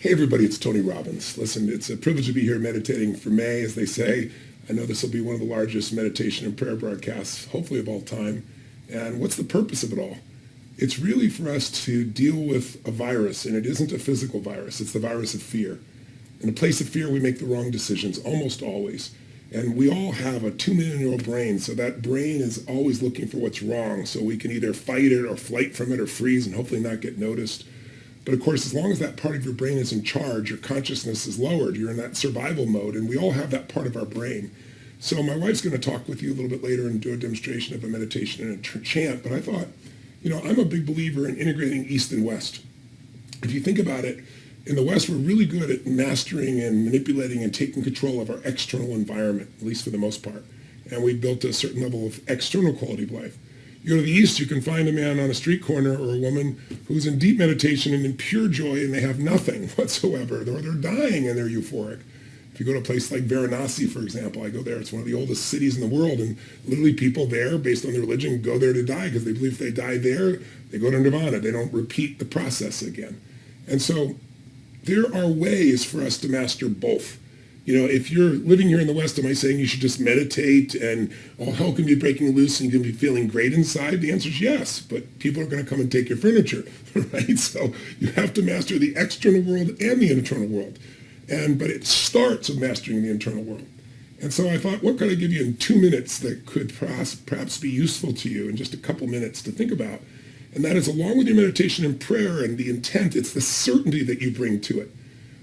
Hey everybody, it's Tony Robbins. Listen, it's a privilege to be here meditating for May, as they say. I know this will be one of the largest meditation and prayer broadcasts, hopefully of all time. And what's the purpose of it all? It's really for us to deal with a virus, and it isn't a physical virus. It's the virus of fear. In a place of fear, we make the wrong decisions, almost always. And we all have a 2-million-year-old brain, so that brain is always looking for what's wrong, so we can either fight it or flight from it or freeze and hopefully not get noticed. But of course, as long as that part of your brain is in charge, your consciousness is lowered. You're in that survival mode, and we all have that part of our brain. So my wife's going to talk with you a little bit later and do a demonstration of a meditation and a chant. But I thought, I'm a big believer in integrating East and West. If you think about it, in the West, we're really good at mastering and manipulating and taking control of our external environment, at least for the most part. And we've built a certain level of external quality of life. You go to the East, you can find a man on a street corner or a woman who's in deep meditation and in pure joy, and they have nothing whatsoever, or they're dying and they're euphoric. If you go to a place like Varanasi, for example, I go there, it's one of the oldest cities in the world, and literally people there, based on their religion, go there to die because they believe if they die there, they go to nirvana. They don't repeat the process again. And so there are ways for us to master both. If you're living here in the West, am I saying you should just meditate and all hell can be breaking loose and you can be feeling great inside? The answer is yes, but people are going to come and take your furniture, right? So you have to master the external world and the internal world. But it starts with mastering the internal world. And so I thought, what could I give you in 2 minutes that could perhaps be useful to you in just a couple minutes to think about? And that is, along with your meditation and prayer and the intent, it's the certainty that you bring to it.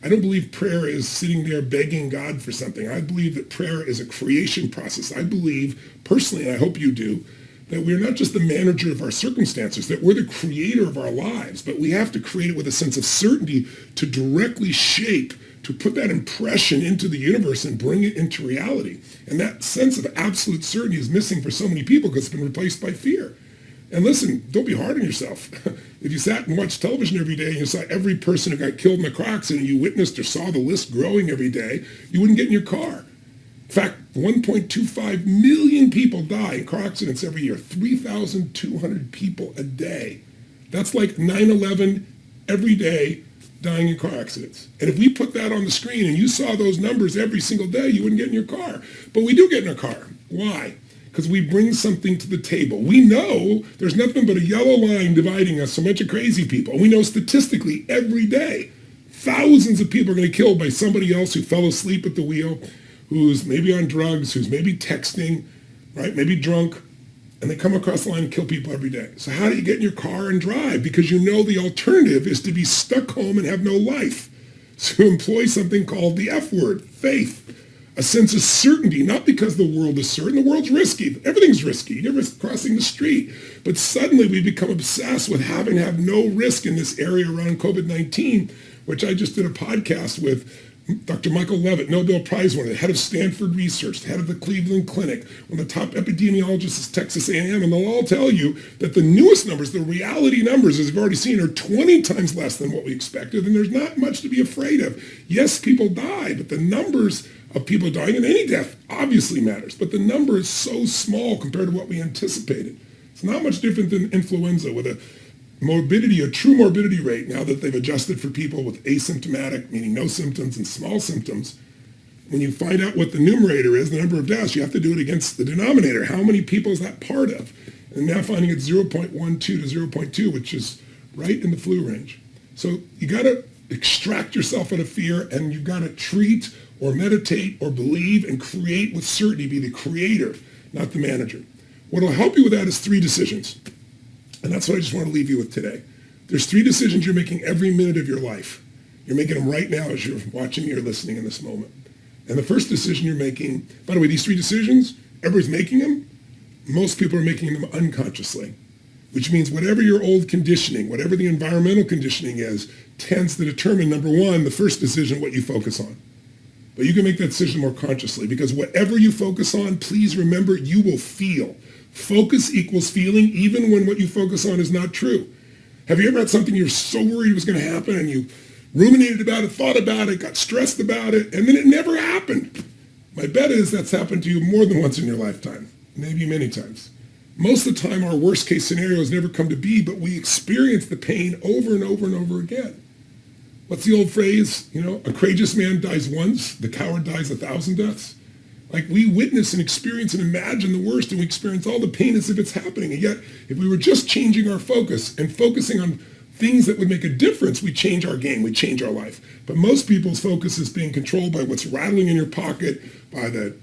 I don't believe prayer is sitting there begging God for something. I believe that prayer is a creation process. I believe, personally, and I hope you do, that we're not just the manager of our circumstances, that we're the creator of our lives, but we have to create it with a sense of certainty to directly shape, to put that impression into the universe and bring it into reality. And that sense of absolute certainty is missing for so many people because it's been replaced by fear. And listen, don't be hard on yourself. If you sat and watched television every day and you saw every person who got killed in a car accident, you witnessed or saw the list growing every day, you wouldn't get in your car. In fact, 1.25 million people die in car accidents every year, 3,200 people a day. That's like 9/11 every day dying in car accidents. And if we put that on the screen and you saw those numbers every single day, you wouldn't get in your car. But we do get in a car. Why? Because we bring something to the table. We know there's nothing but a yellow line dividing us, a bunch of crazy people. We know statistically every day, thousands of people are going to be killed by somebody else who fell asleep at the wheel, who's maybe on drugs, who's maybe texting, right? Maybe drunk, and they come across the line and kill people every day. So how do you get in your car and drive? Because you know the alternative is to be stuck home and have no life. So employ something called the F word, faith. A sense of certainty, not because the world is certain. The world's risky. Everything's risky. You're risk crossing the street. But suddenly we become obsessed with having to have no risk in this area around COVID-19, which I just did a podcast with Dr. Michael Levitt, Nobel Prize winner, the head of Stanford Research, the head of the Cleveland Clinic, one of the top epidemiologists at Texas A&M, and they'll all tell you that the newest numbers, the reality numbers, as you've already seen, are 20 times less than what we expected, and there's not much to be afraid of. Yes, people die, but the numbers of people dying, and any death obviously matters, but the number is so small compared to what we anticipated. It's not much different than influenza with a true morbidity rate, now that they've adjusted for people with asymptomatic, meaning no symptoms, and small symptoms. When you find out what the numerator is, the number of deaths, you have to do it against the denominator. How many people is that part of? And now finding it's 0.12 to 0.2, which is right in the flu range. So you got to extract yourself out of fear, and you've got to treat or meditate or believe and create with certainty. Be the creator, not the manager. What will help you with that is 3 decisions. And that's what I just want to leave you with today. There's 3 decisions you're making every minute of your life. You're making them right now as you're watching me or listening in this moment. And the first decision you're making, by the way, these 3 decisions, everybody's making them. Most people are making them unconsciously, which means whatever your old conditioning, whatever the environmental conditioning is, tends to determine, number 1, the first decision, what you focus on. But you can make that decision more consciously, because whatever you focus on, please remember, you will feel. Focus equals feeling, even when what you focus on is not true. Have you ever had something you're so worried was going to happen, and you ruminated about it, thought about it, got stressed about it, and then it never happened? My bet is that's happened to you more than once in your lifetime, maybe many times. Most of the time, our worst case scenarios never come to be, but we experience the pain over and over and over again. What's the old phrase? A courageous man dies once, the coward dies 1,000 deaths. Like, we witness and experience and imagine the worst, and we experience all the pain as if it's happening. And yet, if we were just changing our focus and focusing on things that would make a difference, we change our game, we change our life. But most people's focus is being controlled by what's rattling in your pocket, by the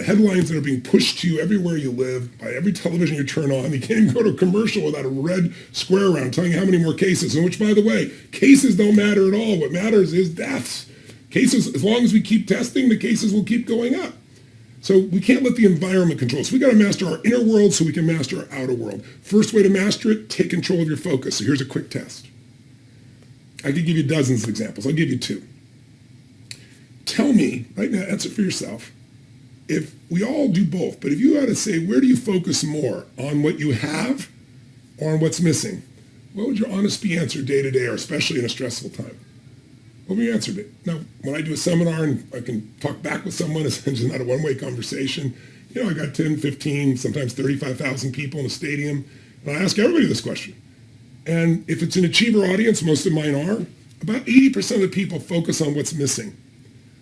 headlines that are being pushed to you everywhere you live, by every television you turn on. You can't even go to a commercial without a red square around telling you how many more cases, and which, by the way, cases don't matter at all. What matters is deaths. Cases, as long as we keep testing, the cases will keep going up. So we can't let the environment control us. We got to master our inner world so we can master our outer world. First way to master it, take control of your focus. So here's a quick test. I could give you dozens of examples. I'll give you two. Tell me, right now, answer for yourself, if we all do both, but if you had to say, where do you focus more, on what you have or on what's missing? What would your honest answer day to day, or especially in a stressful time? What would your answer be? Now, when I do a seminar and I can talk back with someone, it's just not a one-way conversation. I got 10, 15, sometimes 35,000 people in a stadium, and I ask everybody this question. And if it's an achiever audience, most of mine are, about 80% of the people focus on what's missing,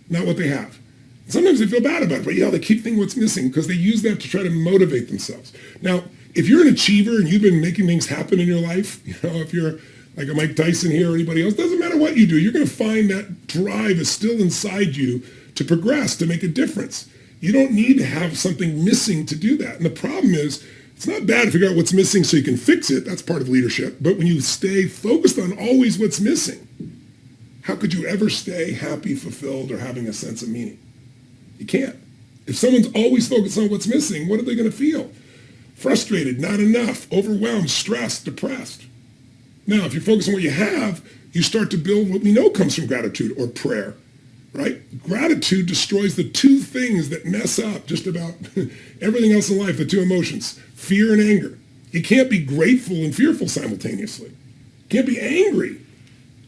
not what they have. Sometimes they feel bad about it, but they keep thinking what's missing because they use that to try to motivate themselves. Now, if you're an achiever and you've been making things happen in your life, if you're like a Mike Tyson here or anybody else, doesn't matter what you do, you're going to find that drive is still inside you to progress, to make a difference. You don't need to have something missing to do that. And the problem is, it's not bad to figure out what's missing so you can fix it. That's part of leadership. But when you stay focused on always what's missing, how could you ever stay happy, fulfilled, or having a sense of meaning? You can't. If someone's always focused on what's missing, what are they going to feel? Frustrated, not enough, overwhelmed, stressed, depressed. Now, if you focus on what you have, you start to build what we know comes from gratitude or prayer, right? Gratitude destroys the two things that mess up just about everything else in life, the two emotions, fear and anger. You can't be grateful and fearful simultaneously. You can't be angry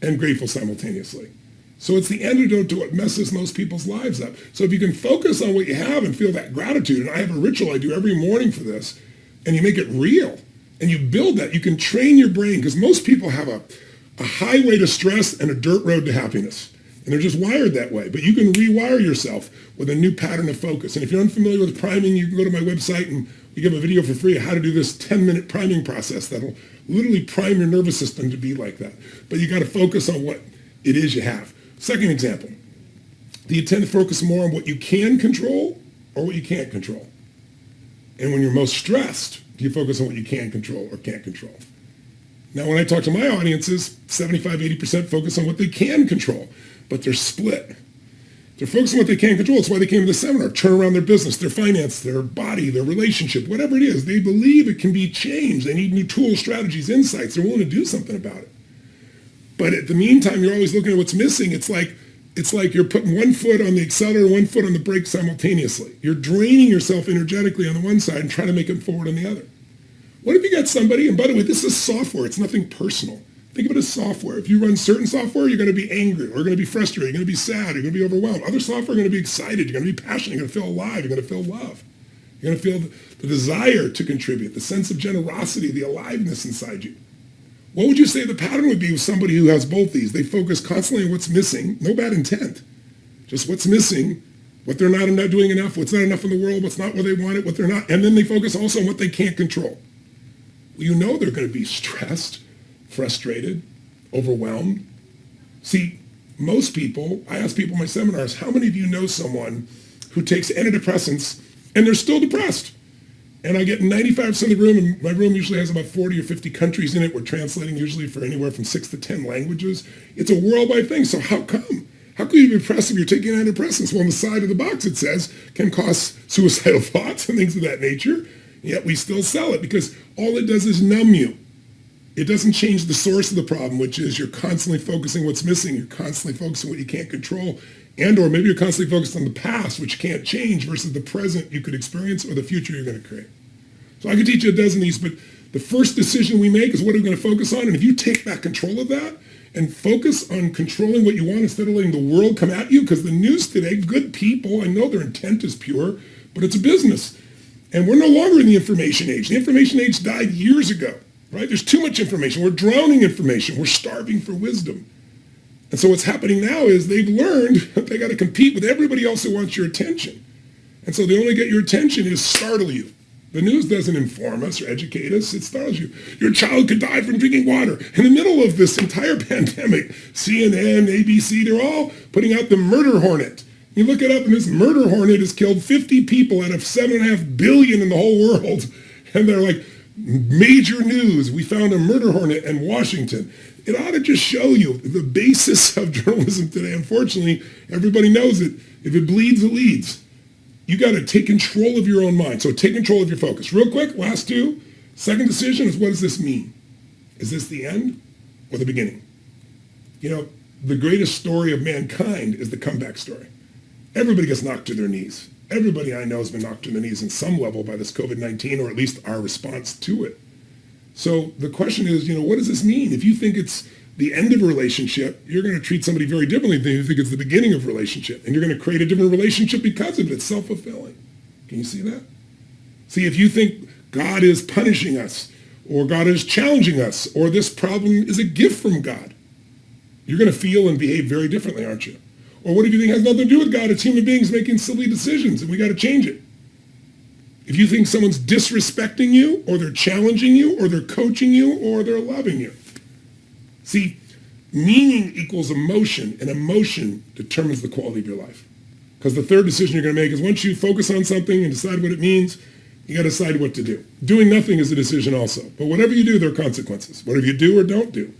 and grateful simultaneously. So it's the antidote to what messes most people's lives up. So if you can focus on what you have and feel that gratitude, and I have a ritual I do every morning for this, and you make it real, and you build that, you can train your brain, because most people have a highway to stress and a dirt road to happiness. And they're just wired that way. But you can rewire yourself with a new pattern of focus. And if you're unfamiliar with priming, you can go to my website and we give a video for free of how to do this 10-minute priming process that'll literally prime your nervous system to be like that. But you got to focus on what it is you have. Second example, do you tend to focus more on what you can control or what you can't control? And when you're most stressed, do you focus on what you can control or can't control? Now, when I talk to my audiences, 75, 80% focus on what they can control, but they're split. They're focused on what they can control. That's why they came to the seminar. Turn around their business, their finance, their body, their relationship, whatever it is. They believe it can be changed. They need new tools, strategies, insights. They're willing to do something about it. But at the meantime, you're always looking at what's missing. It's like you're putting one foot on the accelerator and one foot on the brake simultaneously. You're draining yourself energetically on the one side and trying to make it forward on the other. What if you got somebody, and by the way, this is software. It's nothing personal. Think of it as software. If you run certain software, you're going to be angry, or you're going to be frustrated, you're going to be sad, you're going to be overwhelmed. Other software, you're going to be excited, you're going to be passionate, you're going to feel alive, you're going to feel love. You're going to feel the desire to contribute, the sense of generosity, the aliveness inside you. What would you say the pattern would be with somebody who has both these? They focus constantly on what's missing, no bad intent, just what's missing, what they're not doing enough, what's not enough in the world, what's not where they want it, what they're not, and then they focus also on what they can't control. Well, you know they're going to be stressed, frustrated, overwhelmed. See, most people, I ask people in my seminars, how many of you know someone who takes antidepressants and they're still depressed? And I get 95% of the room, and my room usually has about 40 or 50 countries in it. We're translating usually for anywhere from 6 to 10 languages. It's a worldwide thing, so how come? How could you be depressed if you're taking antidepressants? Well, on the side of the box it says, can cause suicidal thoughts and things of that nature, yet we still sell it because all it does is numb you. It doesn't change the source of the problem, which is you're constantly focusing what's missing. You're constantly focusing what you can't control. And or maybe you're constantly focused on the past, which you can't change, versus the present you could experience or the future you're going to create. So I could teach you a dozen of these, but the first decision we make is what are we going to focus on? And if you take back control of that and focus on controlling what you want instead of letting the world come at you, because the news today, good people, I know their intent is pure, but it's a business. And we're no longer in the information age. The information age died years ago. Right? There's too much information. We're drowning information. We're starving for wisdom. And so what's happening now is they've learned that they got to compete with everybody else who wants your attention. And so they only get your attention is startle you. The news doesn't inform us or educate us. It startles you. Your child could die from drinking water. In the middle of this entire pandemic, CNN, ABC, they're all putting out the murder hornet. You look it up, and this murder hornet has killed 50 people out of 7.5 billion in the whole world. And they're like, major news. We found a murder hornet in Washington. It ought to just show you the basis of journalism today. Unfortunately, everybody knows it. If it bleeds, it leads. You got to take control of your own mind. So take control of your focus. Real quick, last two. Second decision is, what does this mean? Is this the end or the beginning? You know, the greatest story of mankind is the comeback story. Everybody gets knocked to their knees. Everybody I know has been knocked to their knees in some level by this COVID-19, or at least our response to it. So the question is, you know, what does this mean? If you think it's the end of a relationship, you're going to treat somebody very differently than you think it's the beginning of a relationship. And you're going to create a different relationship because of it. It's self-fulfilling. Can you see that? See, if you think God is punishing us, or God is challenging us, or this problem is a gift from God, you're going to feel and behave very differently, aren't you? Or what if you think it has nothing to do with God? It's human beings making silly decisions, and we got to change it. If you think someone's disrespecting you, or they're challenging you, or they're coaching you, or they're loving you. See, meaning equals emotion, and emotion determines the quality of your life. Because the third decision you're going to make is, once you focus on something and decide what it means, you got to decide what to do. Doing nothing is a decision also. But whatever you do, there are consequences. Whatever you do or don't do.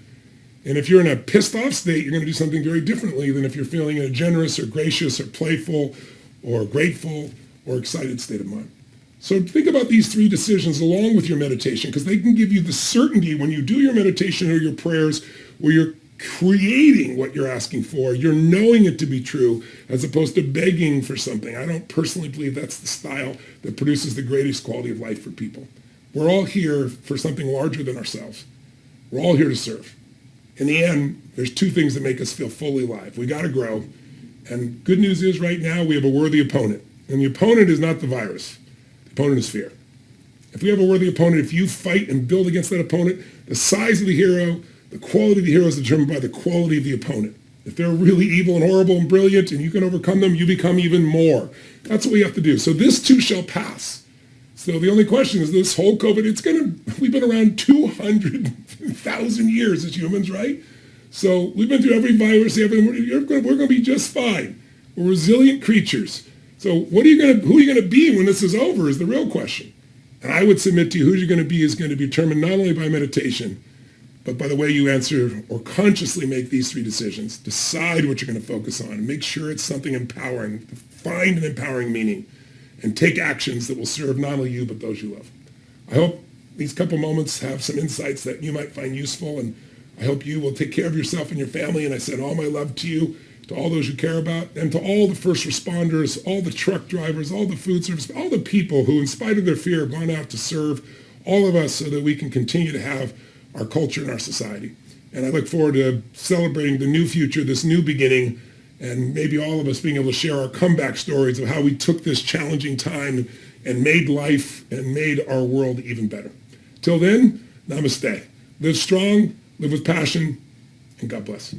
And if you're in a pissed off state, you're going to do something very differently than if you're feeling in a generous or gracious or playful or grateful or excited state of mind. So think about these three decisions along with your meditation, because they can give you the certainty when you do your meditation or your prayers, where you're creating what you're asking for. You're knowing it to be true as opposed to begging for something. I don't personally believe that's the style that produces the greatest quality of life for people. We're all here for something larger than ourselves. We're all here to serve. In the end, there's two things that make us feel fully alive. We got to grow. And good news is right now we have a worthy opponent. And the opponent is not the virus. The opponent is fear. If we have a worthy opponent, if you fight and build against that opponent, the size of the hero, the quality of the hero is determined by the quality of the opponent. If they're really evil and horrible and brilliant and you can overcome them, you become even more. That's what we have to do. So this too shall pass. So the only question is, this whole COVID, we've been around 200,000 years as humans, right? So we've been through every virus, we're going to be just fine. We're resilient creatures. So who are you going to be when this is over is the real question. And I would submit to you, who you're going to be is going to be determined not only by meditation, but by the way you answer or consciously make these three decisions. Decide what you're going to focus on. Make sure it's something empowering. Find an empowering meaning. And take actions that will serve not only you, but those you love. I hope these couple moments have some insights that you might find useful, and I hope you will take care of yourself and your family. And I send all my love to you, to all those you care about, and to all the first responders, all the truck drivers, all the food service, all the people who, in spite of their fear, have gone out to serve all of us so that we can continue to have our culture and our society. And I look forward to celebrating the new future, this new beginning, and maybe all of us being able to share our comeback stories of how we took this challenging time and made life and made our world even better. Till then, namaste. Live strong, live with passion, and God bless.